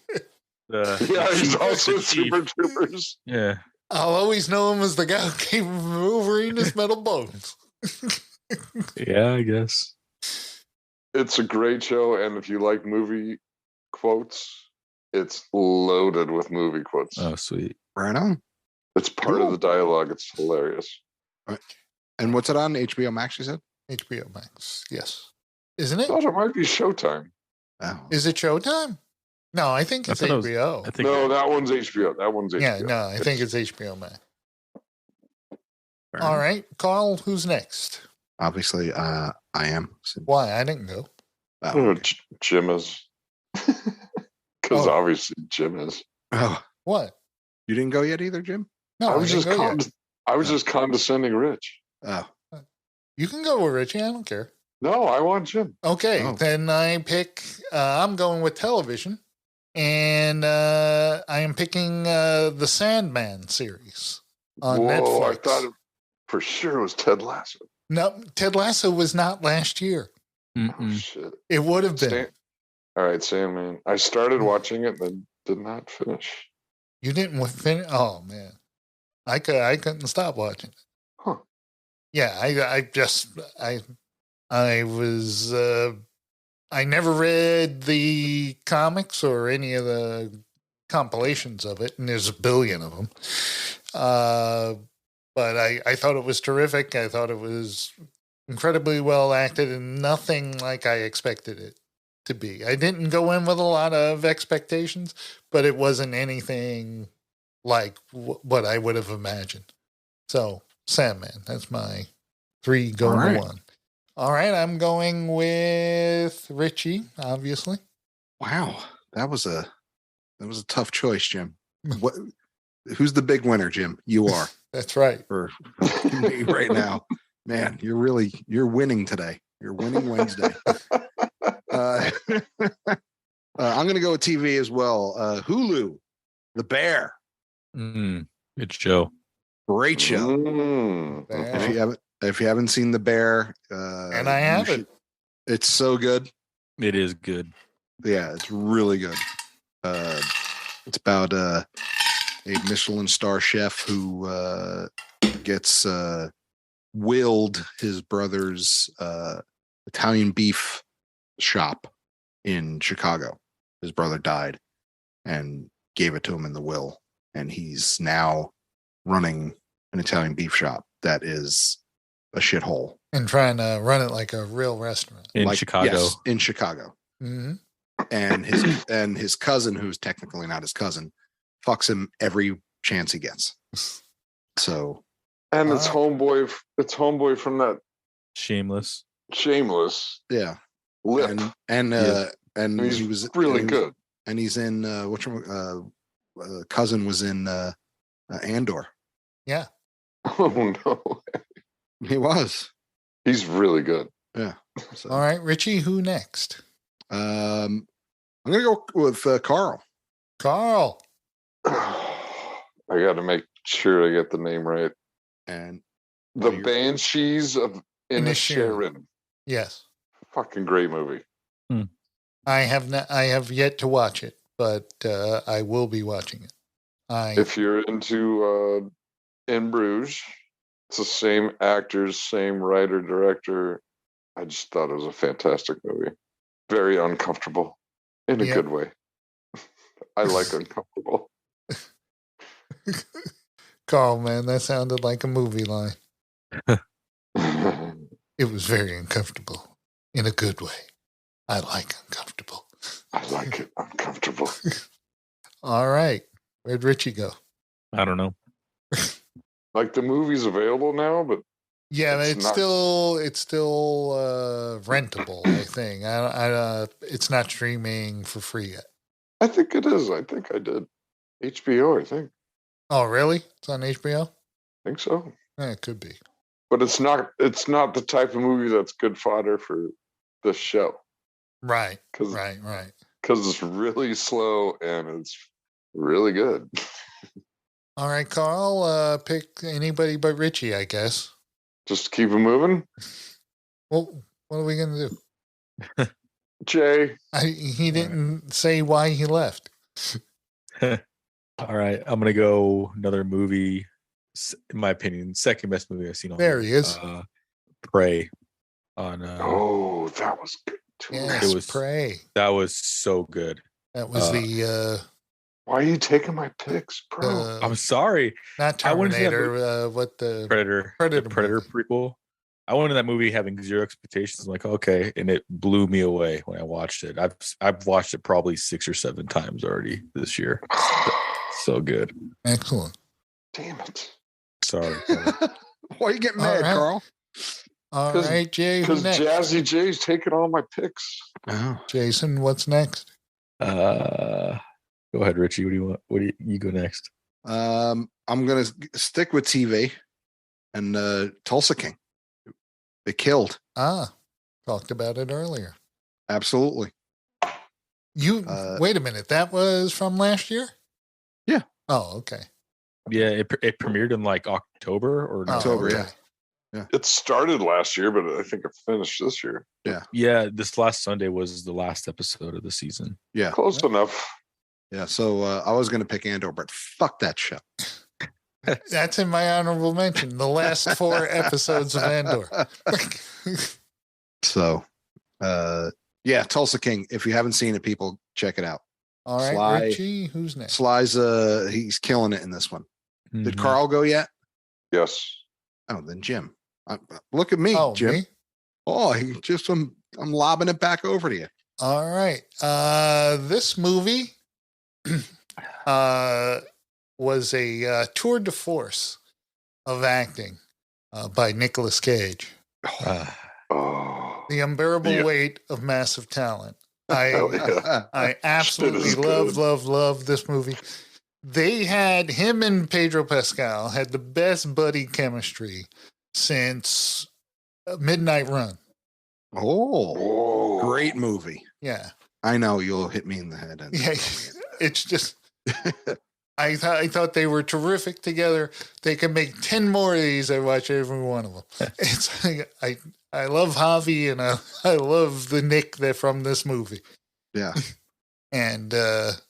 He's also Super Troopers. Yeah. I'll always know him as the guy who gave Wolverine his metal bones. Yeah, I guess. It's a great show, and if you like movie quotes, it's loaded with movie quotes. Oh, sweet. Right on. It's part of the dialogue. It's hilarious. And what's it on? HBO Max, you said? HBO Max, yes. Isn't it? I thought it might be Showtime. Oh. Is it Showtime? No, I think it's HBO. That one's HBO. That one's HBO. Yeah, no, I think it's HBO Max. All right, Carl, who's next? Obviously, I am. Why? I didn't go. Jim is. Because obviously Jim is. Oh. What? You didn't go yet either, Jim? No, I was just condescending Rich. Oh. You can go with Richie. I don't care. No, I want Jim. Okay, then I pick. I'm going with television, and I am picking the Sandman series on Netflix. For sure it was Ted Lasso. No, Ted Lasso was not last year. Oh, Mm-mm. shit. It would have been. All right, Sandman. I started watching it, then did not finish. You didn't finish. Oh man, I couldn't stop watching. Huh. Yeah, I was I never read the comics or any of the compilations of it, and there's a billion of them. But I thought it was terrific. I thought it was incredibly well acted and nothing like I expected it to be. I didn't go in with a lot of expectations, but it wasn't anything like what I would have imagined. So, Sandman, that's my 3 going All right. to 1. All right, I'm going with Richie, obviously. Wow, that was a tough choice, Jim. What? Who's the big winner, Jim? You are That's right. for me right now. Man, you're winning today. You're winning Wednesday. I'm going to go with TV as well. Hulu, The Bear, Good show. great show. Mm. Bear. If you haven't seen The Bear, And I you haven't. it's so good. It is good. Yeah, it's really good. It's about a Michelin star chef who gets willed his brother's Italian beef shop in Chicago. His brother died and gave it to him in the will. And he's now running an Italian beef shop that is a shithole. And trying to run it like a real restaurant. In Chicago. Yes, in Chicago. Mm-hmm. And his cousin, who's technically not his cousin, fucks him every chance he gets. So And it's homeboy. It's homeboy from that Shameless. Shameless yeah, lip. and He's he was really and he was- good. and he's in cousin was in Andor. Yeah. Oh no, He was. he's really good. Yeah. So, All right, Richie, who next? I'm gonna go with Carl. Carl. I got to make sure I get the name right. And The you're- Banshees of Inisherin. Yes. Fucking great movie. I have yet to watch it, but I will be watching it. If you're into In Bruges, it's the same actors, same writer, director. I just thought it was a fantastic movie. Very uncomfortable in a Yeah. good way. I like uncomfortable. Carl, man, that sounded like a movie line. It was very uncomfortable in a good way. I like uncomfortable. I like it uncomfortable. All right. Where'd Richie go? I don't know. Like the movie's available now, but Yeah, It's it's not- still rentable, I think. It's not streaming for free yet. I think it is. I think I did. HBO, I think. Oh, really? It's on HBO? I think so. Yeah, it could be. But it's not the type of movie that's good fodder for the show. Right, Because right. it's really slow and it's really good. All right, Carl, pick anybody but Richie, I guess. Just keep it moving. Well, what are we going to do? Jay. He didn't say why he left. All right. I'm going to go another movie. In my opinion, second best movie I've seen all There year. he is. Prey. On Oh, that was good too. Yes, was- Prey. That was so good. That was Why are you taking my picks, bro? I'm sorry. not I went to that Terminator, what the Predator. Predator The Predator movie. prequel. I went into that movie having zero expectations. I'm like, okay, and it blew me away when I watched it. I've watched it probably 6 or 7 times already this year. So good. Excellent. Damn it. Sorry. Why you get All mad, right. Carl? All 'Cause- right, Jay, who Because next? Jazzy Jay's taking all my picks. Oh. Jason, what's next? Go ahead, Richie. What do you want? You go next? I'm gonna stick with TV and Tulsa King. They killed. Talked about it earlier. Absolutely. You wait a minute. That was from last year? Yeah. Oh, okay. Yeah, it premiered in like October or October, November. yeah. It started last year, but I think it finished this year. Yeah, this last Sunday was the last episode of the season. Yeah. Close enough. Yeah. So I was going to pick Andor, but fuck that show. That's in my honorable mention. The last 4 episodes of Andor. So, yeah, Tulsa King. If you haven't seen it, people, check it out. All right, Sly. Richie, who's next? Sly's he's killing it in this one. Did Mhm. Carl go yet? Yes. Oh, then Jim. Look at me, Oh, Jim. me? Oh, I'm lobbing it back over to you. All right. This movie was a tour de force of acting by Nicolas Cage. Ah, Oh. The unbearable Yeah. weight of massive talent. Hell yeah. I absolutely is love, good. love this movie. They had him and Pedro Pascal had the best buddy chemistry since Midnight Run. Oh, Whoa. great movie. Yeah. I know you'll hit me in the head. Yeah. It's just, I thought they were terrific together. They could make 10 more of these. I watch every one of them. It's like, I love Javi and I love the Nick that from this movie. Yeah. And it's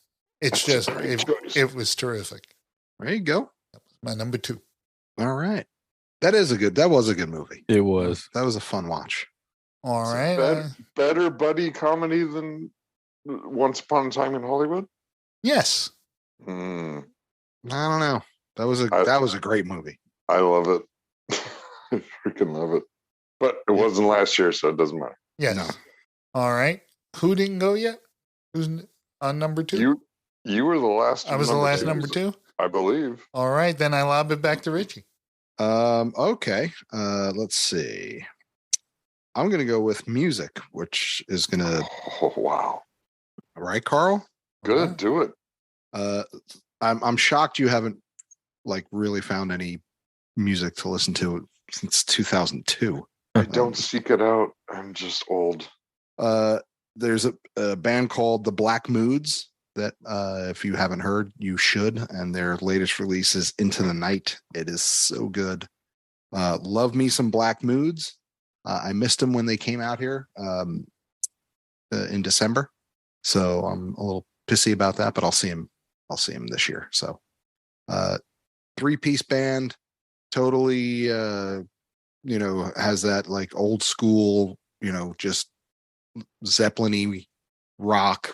That's a just, great choice. it was terrific. There you go. My number 2. All right. That was a good movie. it was. That was a fun watch. All Is it right. better buddy comedy than Once Upon a Time in Hollywood? Yes. Hmm. I don't know. That was a great movie. I love it. I freaking love it. But it wasn't last year, so it doesn't matter. Yes. No. All right. Who didn't go yet? Who's on number 2? You were the last. I was the last number 2. I believe. All right. Then I lob it back to Richie. Okay. Let's see. I'm gonna go with music, which is gonna Oh wow. right, Carl? Good. Wow. Do it. I'm shocked you haven't like really found any music to listen to since 2002. I don't seek it out. I'm just old. There's a band called the Black Moods that if you haven't heard, you should. And their latest release is Into the Night. It is so good. Love me some Black Moods. I missed them when they came out here in December, so I'm a little pissy about that. But I'll see him this year. So 3-piece band, totally has that like old school, just Zeppelin-y rock,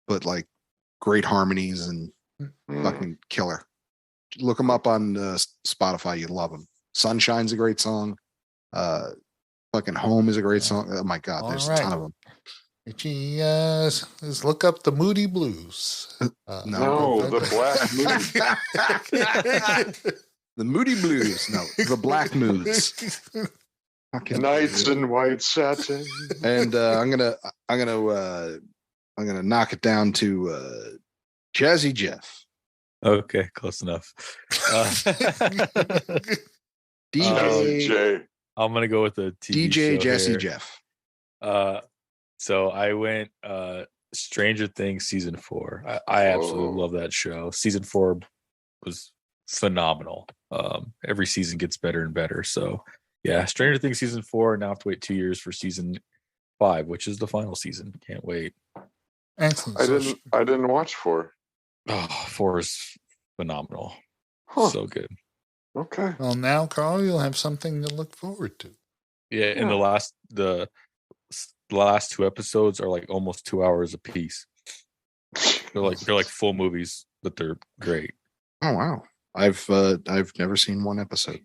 but like great harmonies and Mm. fucking killer. Look them up on Spotify. You love them. Sunshine's a great song. Fucking Home is a great song. Oh my God, there's All a ton right. of them. Richie, let's look up the Moody Blues. No, the Black Moods. The Moody Blues. No, the Black Moods. Fucking Nights in white satin. and I'm gonna knock it down to Jazzy Jeff. Okay, close enough. DJ Jay. I'm gonna go with the TV DJ show Jesse here. Jeff. So I went Stranger Things season 4. I absolutely Whoa. love that show. Season 4 was phenomenal. Every season gets better and better. So yeah, Stranger Things season 4. Now I have to wait 2 years for season 5, which is the final season. Can't wait. Excellent. I didn't watch 4. Oh, 4 is phenomenal. Huh. So good. Okay. Well, now, Carl, you'll have something to look forward to. Yeah, and the last 2 episodes are like almost 2 hours a piece. They're like full movies, but they're great. Oh wow. I've never seen one episode.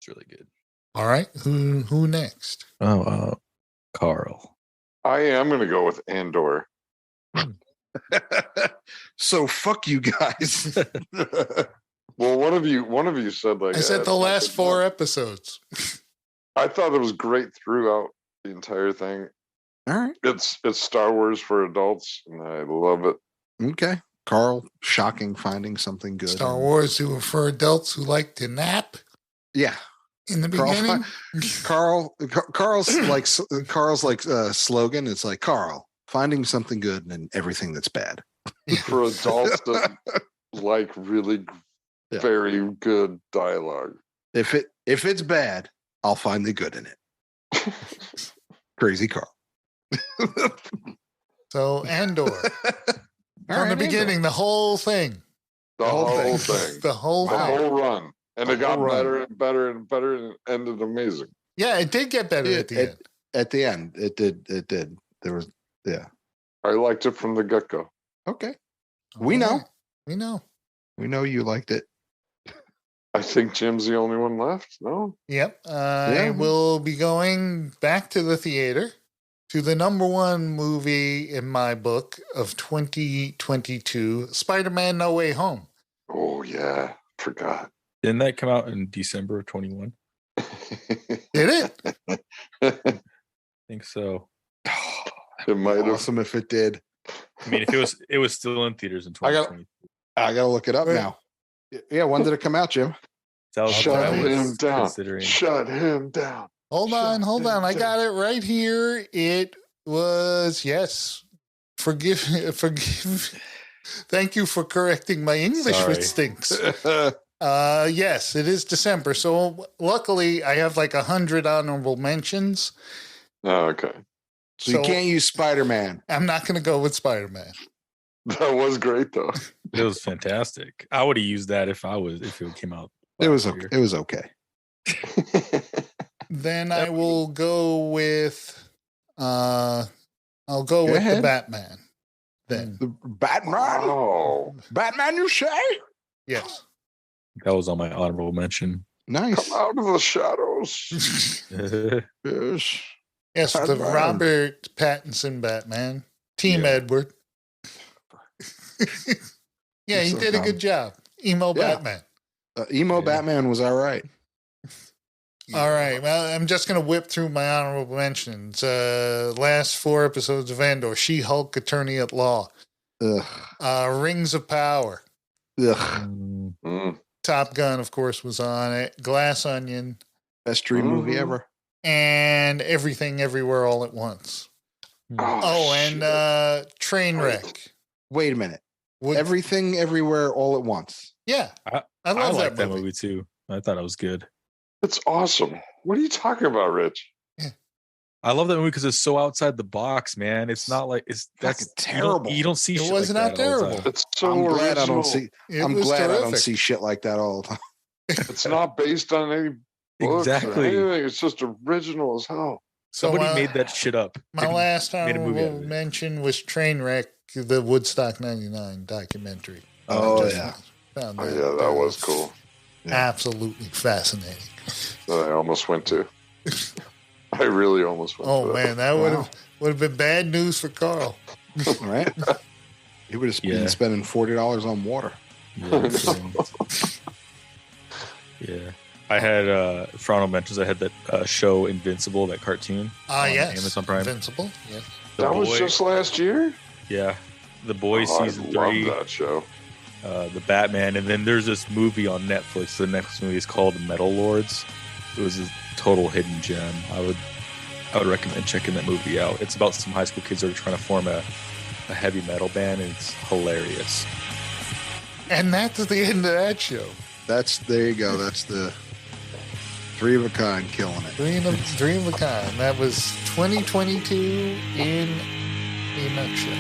It's really good. All right. Who next? Oh, Carl. I am going to go with Andor. So fuck you guys. Well, one of you said like I said the last 4 episodes. I thought it was great throughout the entire thing. All right. It's Star Wars for adults, and I love it. Okay. Carl, shocking finding something good. Star Wars who are for adults who like to nap Yeah. in the Carl, beginning. Carl's slogan. It's like Carl finding something good in everything that's bad. For adults that like really Yeah. very good dialogue. If it's bad, I'll find the good in it. Crazy Carl. So Andor, All from the right, beginning, the whole thing, The whole whole thing. thing. the whole The thing. whole run. And The it got whole run. better and better and better and ended amazing. Yeah, it did get better Yeah, at the end. At the end, it did. It did. There was, yeah. I liked it from the get-go. Okay. We know. Alright, we know. We know you liked it. I think Jim's the only one left. No? Yep. I will be going back to the theater to the number one movie in my book of 2022, Spider-Man No Way Home. Oh, yeah. Forgot. Didn't that come out in December of 21? Did it? I think so. It might have. Awesome if it did. I mean, if it was still in theaters in I got- 2020. I gotta look it up Right. now. Yeah, when did it come out, Jim? That was Shut what I was him down. considering. Shut him down. Hold on. I Shut got it right here. It was, yes. Forgive. Thank you for correcting my English, Sorry. which stinks. Yes, it is December. So luckily, I have like 100 honorable mentions. Oh, okay. So you can't use Spider-Man. I'm not going to go with Spider-Man. That was great, though. It was fantastic. I would have used that if it came out. It was last okay. year. It was okay. Then I will go with I'll go with ahead. the Batman. Then The Batman. Oh, Batman, you say? yes. That was on my honorable mention. Nice. come out of the shadows. Yes. Yes, the Batman. Robert Pattinson Batman. Team Yeah. Edward. Yeah, he so did a dumb. good job. Emo Yeah. Batman. Emo Yeah. Batman was all right. All right. Well, I'm just going to whip through my honorable mentions. Last 4 episodes of Andor, She-Hulk, Attorney at Law, Ugh. Rings of Power, Ugh. Mm, Mm. Top Gun, of course, was on it, Glass Onion, Best dream movie Mhm. ever. and Everything Everywhere All at Once. Oh, and shit. Trainwreck. Wait a minute. Would- Everything, everywhere, all at once. yeah, I I love like that movie. too. I thought it was good. It's awesome. What are you talking about, Rich? I love that movie because it's so outside the box, man. It's not like it's that's Fucking terrible. You don't see It shit was like not that all the terrible. time. It's so I'm glad original. I don't see. It I'm was glad I don't terrific. see shit like that all the time. It's not based on any books or Exactly. anything. It's just original as hell. So Somebody my- made that shit up. My and last made a movie out honorable of it. mention was Trainwreck, the Woodstock 99 documentary. Oh, I just yeah. found Oh, yeah, that was cool. Absolutely fascinating. That I almost went to. I really almost went Oh to man, that would Wow. have been bad news for Carl. Right? He would have Yeah. been spending $40 on water. Yeah, yeah. I had Fronto mentions I had that show Invincible, that cartoon. on Yes, Amazon Prime. Invincible. Yes. The That was Boy- just last year? yeah. The Boys Oh, season I love 3, that show. The Batman, and then there's this movie on Netflix. The next movie is called Metal Lords. It was a total hidden gem. I would recommend checking that movie out. It's about some high school kids that are trying to form a heavy metal band, and it's hilarious. And that's the end of that show. There you go. That's the 3 of a kind killing it. Dream of a kind. That was 2022 in a nutshell.